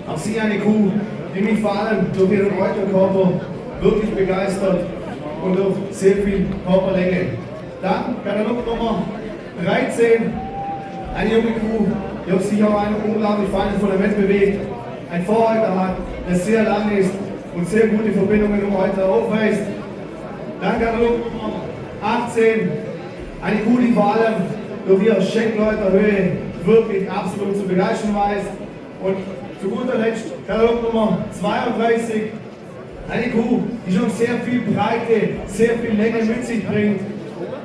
Auch sie eine Kuh, die mich vor allem durch ihren Reuterkörper wirklich begeistert und durch sehr viel Körperlänge. Dann Katalog Nummer 13, eine junge Kuh, die auf sich auf einem unglaublich feines Fundament bewegt, ein Vorreiter hat, der sehr lang ist und sehr gute Verbindungen im Reuter aufweist. Dann Katalog Nummer 18, eine Kuh, die vor allem durch ihre Schenkelreuterhöhe wirklich absolut zu begeistern weiß. Und zu guter Letzt Katalog Nummer 32, eine Kuh, die schon sehr viel Breite, sehr viel Länge mit sich bringt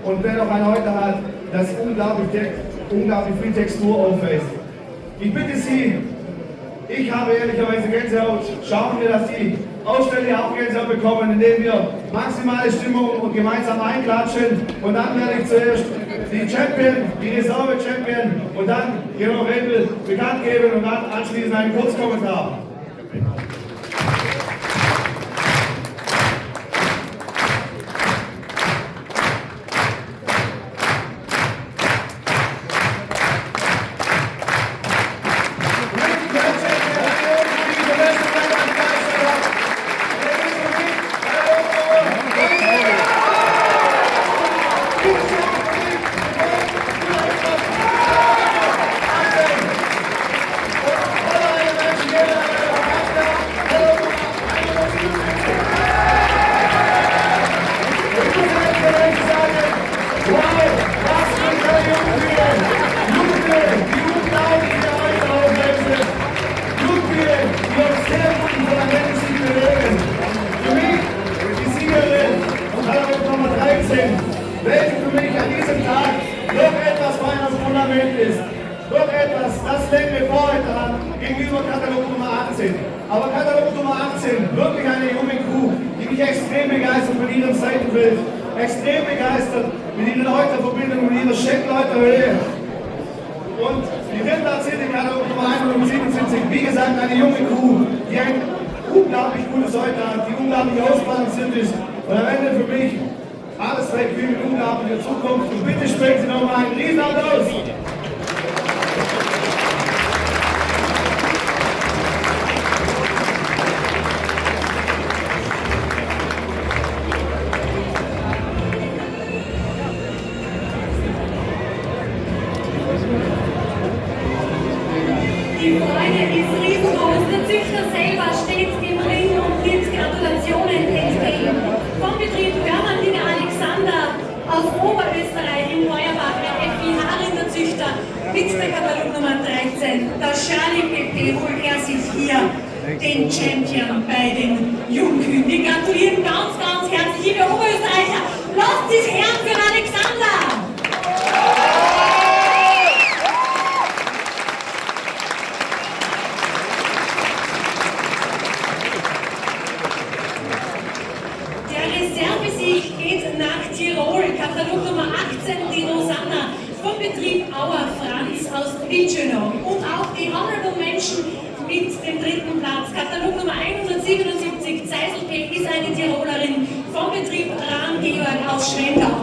und wer noch ein Reuter hat, das unglaublich viel Textur aufweist. Ich bitte Sie, ich habe ehrlicherweise Gänsehaut, schauen wir, dass die Aussteller auch Gänsehaut bekommen, indem wir maximale Stimmung und gemeinsam einklatschen und dann werde ich zuerst die Champion, die Reserve-Champion und dann ihre Rebel bekannt geben und dann anschließend einen Kurzkommentar. Welche für mich an diesem Tag noch etwas feines Fundament ist, noch etwas, das Länge Vorreiter hat gegenüber Katalog Nummer 18. Aber Katalog Nummer 18, wirklich eine junge Kuh, die mich extrem begeistert mit ihrem Seitenbild, extrem begeistert mit ihren Reuterverbindungen, mit ihrer Schenkelreuterhöhe. Und die Rindplatz in Katalog Nummer 177, wie gesagt, eine junge Kuh, die ein unglaublich gutes Reuter hat, die unglaublich ausbalanciert ist. Und am Ende für mich alles trägt viel mit unglaublicher Zukunft. Und bitte sprechen Sie nochmal einen Riesenapplaus. Die Freude ist riesengroß. Der Züchter selber steht im Ring und gibt Gratulationen entgegen. Vom Betrieb Hörmann Wiener Alexander aus Oberösterreich in Feuerbach, der FI Harinderzüchter mit der Katalog Nummer 13. Der Charlie Pepe holt er sich hier den Champion bei den Jungkühen. Wir gratulieren ganz, ganz herzlich, liebe Oberösterreicher. Lasst es her für den Alexander! Reservesieg geht nach Tirol, Katalog Nummer 18, die Rosanna, vom Betrieb Auer Franz aus Witschenau. Und auch die Honorable Menschen mit dem dritten Platz, Katalog Nummer 177, Zeiselbeck ist eine Tirolerin, vom Betrieb Rahn Georg aus Schwendau.